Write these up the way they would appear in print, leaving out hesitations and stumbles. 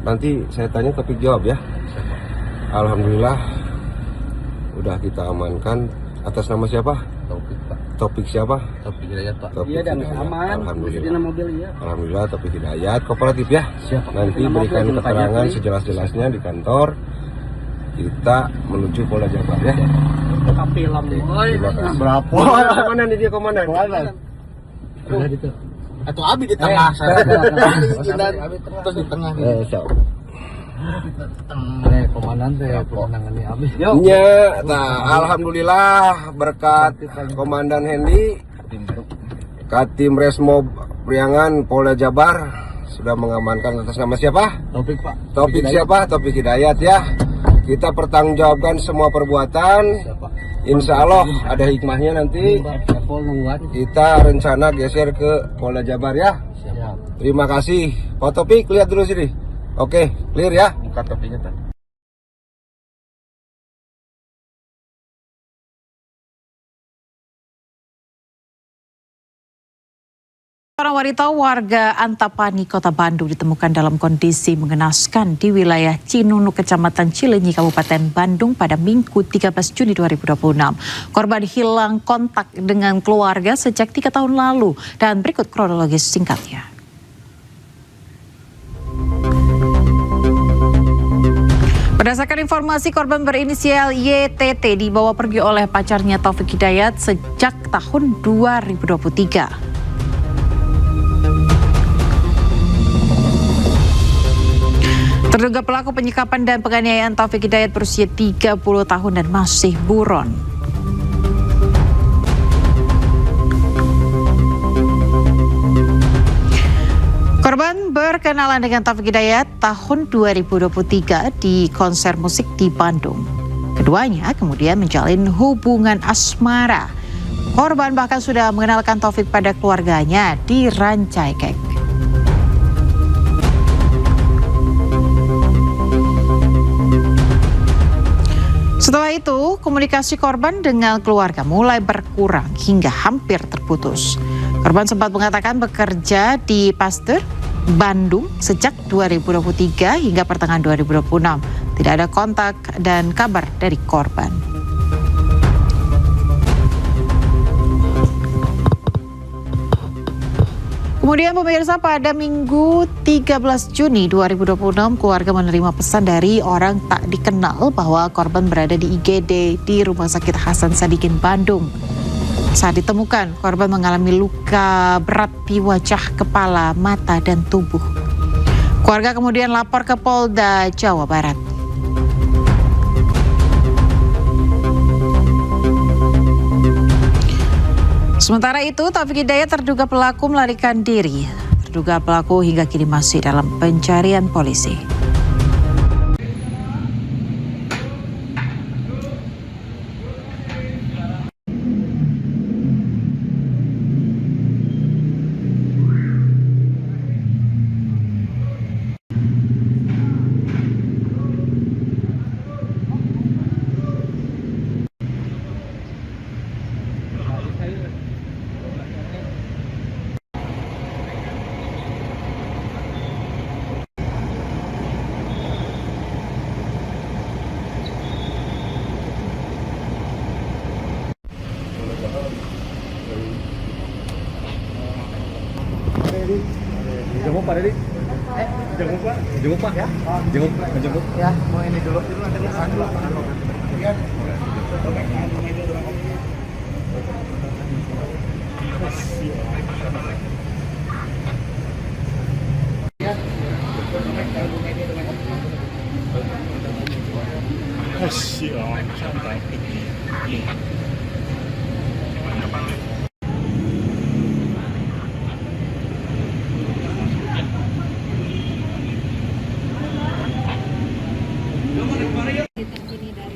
Nanti saya tanya Taufik jawab ya. Alhamdulillah udah kita amankan. Atas nama siapa? Taufik Pak. Taufik siapa? Taufik Hidayat Pak. Taufik Iya dan Hidayat. aman. Alhamdulillah. Mobil ya. Alhamdulillah Taufik Hidayat kooperatif ya. Siap. Nanti Nama berikan mobil, keterangan pajak, sejelas-jelasnya di kantor. Kita menuju Polda Jabar ya. Tapi lam. Terima kasih. Berapa? Komandan ini dia komandan. Udah itu. Atau Abi di tengah. Terus di tengah So. komandan saya penangani Abi. Ya, nah, alhamdulillah berkat Komandan Hendy, Katim Resmob Priangan Polda Jabar sudah mengamankan atas nama siapa? Taufik Pak. Taufik siapa? Taufik Hidayat ya. Kita pertanggungjawabkan semua perbuatan. Insya Allah ada hikmahnya nanti. Kita rencana geser ke Polda Jabar ya. Terima kasih. Pak Taufik lihat dulu sini. Oke, clear ya. Muka Taufiknya tadi. Seorang wanita warga Antapani, Kota Bandung ditemukan dalam kondisi mengenaskan di wilayah Cinunuk, Kecamatan Cileunyi, Kabupaten Bandung pada Minggu 13 Juni 2026. Korban hilang kontak dengan keluarga sejak 3 tahun lalu dan berikut kronologis singkatnya. Berdasarkan informasi, korban berinisial YTT dibawa pergi oleh pacarnya Taufik Hidayat sejak tahun 2023. Terduga pelaku penyekapan dan penganiayaan Taufik Hidayat berusia 30 tahun dan masih buron. Korban berkenalan dengan Taufik Hidayat tahun 2023 di konser musik di Bandung. Keduanya kemudian menjalin hubungan asmara. Korban bahkan sudah mengenalkan Taufik pada keluarganya di Rancaikek. Setelah itu, komunikasi korban dengan keluarga mulai berkurang hingga hampir terputus. Korban sempat mengatakan bekerja di Pasteur, Bandung sejak 2023 hingga pertengahan 2026. Tidak ada kontak dan kabar dari korban. Kemudian pemirsa, pada Minggu 13 Juni 2026 keluarga menerima pesan dari orang tak dikenal bahwa korban berada di IGD di Rumah Sakit Hasan Sadikin Bandung. Saat ditemukan, korban mengalami luka berat di wajah, kepala, mata, dan tubuh. Keluarga kemudian lapor ke Polda Jawa Barat. Sementara itu, Taufik Hidayat terduga pelaku melarikan diri. Terduga pelaku hingga kini masih dalam pencarian polisi. Jenguk Pak Dedi. Jenguk Pak. Jenguk Pak ya. Jenguk. Ya, mau ini dulu. Santai.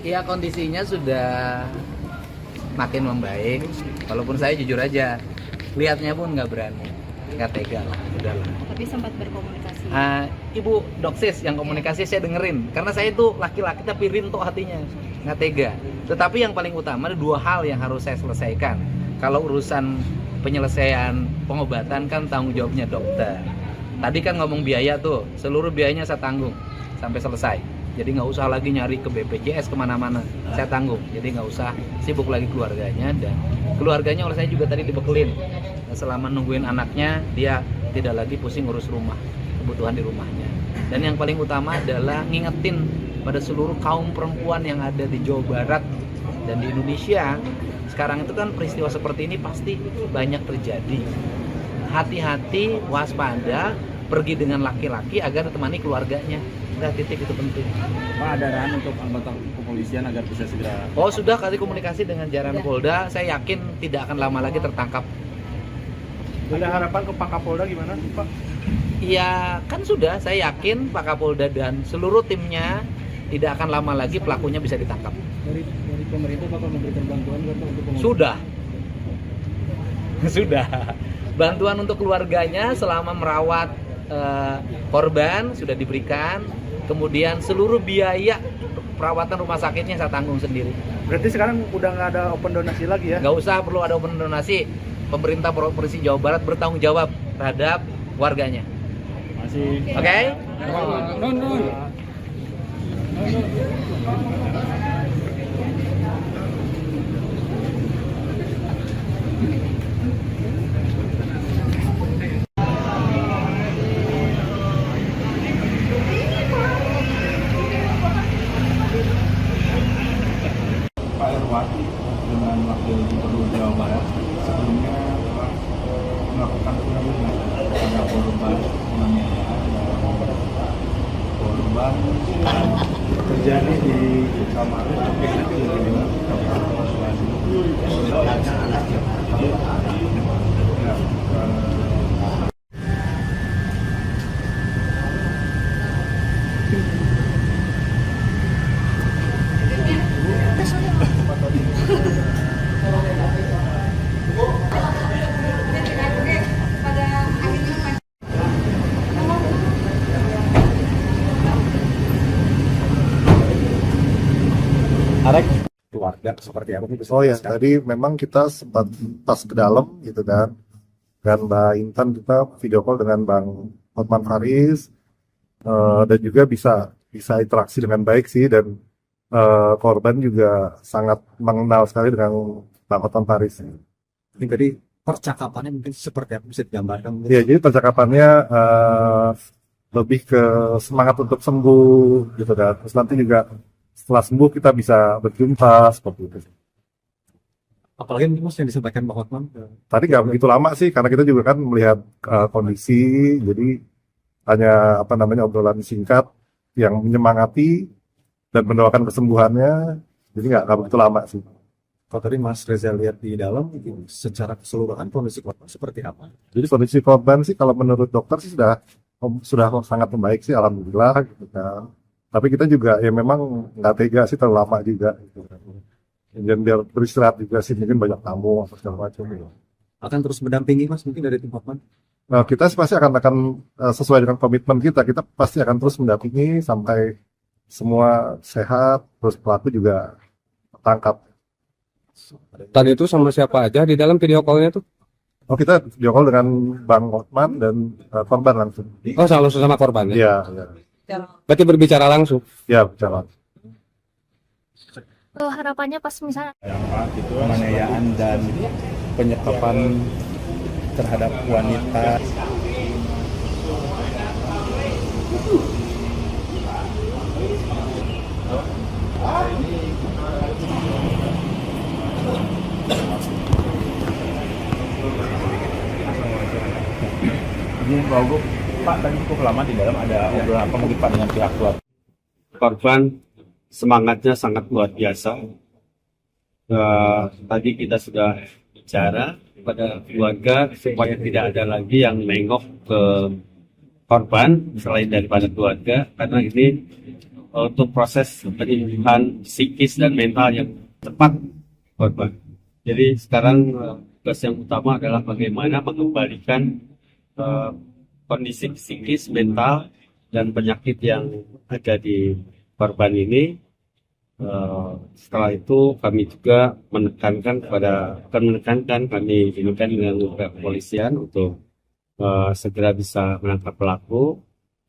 Ya, kondisinya sudah makin membaik. Walaupun saya jujur aja, lihatnya pun nggak berani, nggak tega lah, udahlah. Tapi sempat berkomunikasi. Ibu doksis yang komunikasi saya dengerin, karena saya itu laki-laki tapi rinto hatinya, nggak tega. Tetapi yang paling utama ada dua hal yang harus saya selesaikan. Kalau urusan penyelesaian pengobatan kan tanggung jawabnya dokter. Tadi kan ngomong biaya tuh, seluruh biayanya saya tanggung sampai selesai. Jadi nggak usah lagi nyari ke BPJS kemana-mana, saya tanggung. Jadi nggak usah sibuk lagi keluarganya, dan keluarganya oleh saya juga tadi dibekelin. Selama nungguin anaknya, dia tidak lagi pusing ngurus rumah, kebutuhan di rumahnya. Dan yang paling utama adalah ngingetin pada seluruh kaum perempuan yang ada di Jawa Barat dan di Indonesia. Sekarang itu kan peristiwa seperti ini pasti banyak terjadi. Hati-hati, waspada, pergi dengan laki-laki agar ditemani keluarganya. Udah, titik, itu penting. Pak, ada arahan untuk anggota kepolisian agar bisa segera. Oh, sudah kali komunikasi dengan jajaran Polda, saya yakin tidak akan lama lagi tertangkap. Ada harapan ke Pak Kapolda gimana, Pak? Iya, kan sudah, saya yakin Pak Kapolda dan seluruh timnya tidak akan lama lagi pelakunya bisa ditangkap. Dari pemerintah bakal memberikan bantuan untuk pengungsi? Sudah. Sudah. Bantuan untuk keluarganya selama merawat korban sudah diberikan. Kemudian seluruh biaya perawatan rumah sakitnya saya tanggung sendiri. Berarti sekarang udah nggak ada open donasi lagi ya? Nggak usah perlu ada open donasi. Pemerintah Provinsi Jawa Barat bertanggung jawab terhadap warganya. Masih. Oke? Pak Erwati dengan Wakil Gubernur Jawa Barat sebelumnya telah melakukan pendampingan kepada korban penganiayaan dan korban terjadi di Kamaru Keluarga seperti apa? Oh ya, tadi memang kita sempat pas ke dalam gitu kan, dan Mbak Intan kita video call dengan Bang Hotman Paris, dan juga bisa interaksi dengan baik sih, dan korban juga sangat mengenal sekali dengan Bang Hotman Paris. Ini tadi percakapannya mungkin seperti apa, bisa digambarkan? Ya, jadi percakapannya lebih ke semangat untuk sembuh gitu kan. Terus nanti juga setelah sembuh kita bisa berjumpa seperti itu. Apalagi Mas yang disampaikan Bang Hotman? Tadi nggak begitu lama sih, karena kita juga kan melihat kondisi, jadi hanya obrolan singkat yang menyemangati dan mendoakan kesembuhannya, jadi nggak begitu lama sih. Kalau tadi Mas Reza lihat di dalam, secara keseluruhan kondisi korban seperti apa? Jadi kondisi korban sih kalau menurut dokter sih sudah sangat membaik sih, alhamdulillah gitu kan. Tapi kita juga ya memang nggak tega sih terlalu lama juga gitu kan. Dan biar beristirahat juga sih, mungkin banyak tamu atau segala macam gitu. Akan terus mendampingi Mas mungkin dari tim Hotman? Nah, kita pasti akan sesuai dengan komitmen kita pasti akan terus mendampingi sampai semua sehat, terus pelaku juga tertangkap. Tadi itu sama siapa aja di dalam video call-nya tuh? Oh, kita video call dengan Bang Hotman dan korban langsung. Oh, selalu sama korban ya? Iya. Berarti berbicara langsung? Ya, berjalan. Harapannya pas misalnya penganiayaan dan penyekapan terhadap wanita. Ini Pak, tadi cukup lama di dalam, ada obrolan apa mungkin Pak dengan pihak keluarga? Korban semangatnya sangat luar biasa. Tadi kita sudah bicara kepada keluarga supaya tidak ada lagi yang nengok ke korban selain daripada keluarga, karena ini untuk proses penyembuhan psikis dan mental yang tepat korban. Jadi sekarang tugas yang utama adalah bagaimana mengembalikan kondisi psikis, mental, dan penyakit yang ada di korban ini. Setelah itu kami juga menekankan dengan pihak kepolisian untuk segera bisa menangkap pelaku.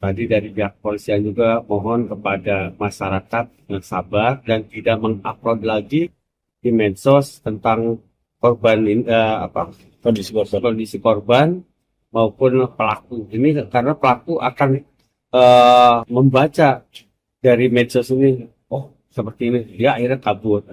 Tadi dari pihak polisian juga mohon kepada masyarakat yang sabar dan tidak mengupload lagi di medsos tentang korban kondisi korban maupun pelaku ini, karena pelaku akan membaca dari medsos ini, oh seperti ini, dia akhirnya kabur.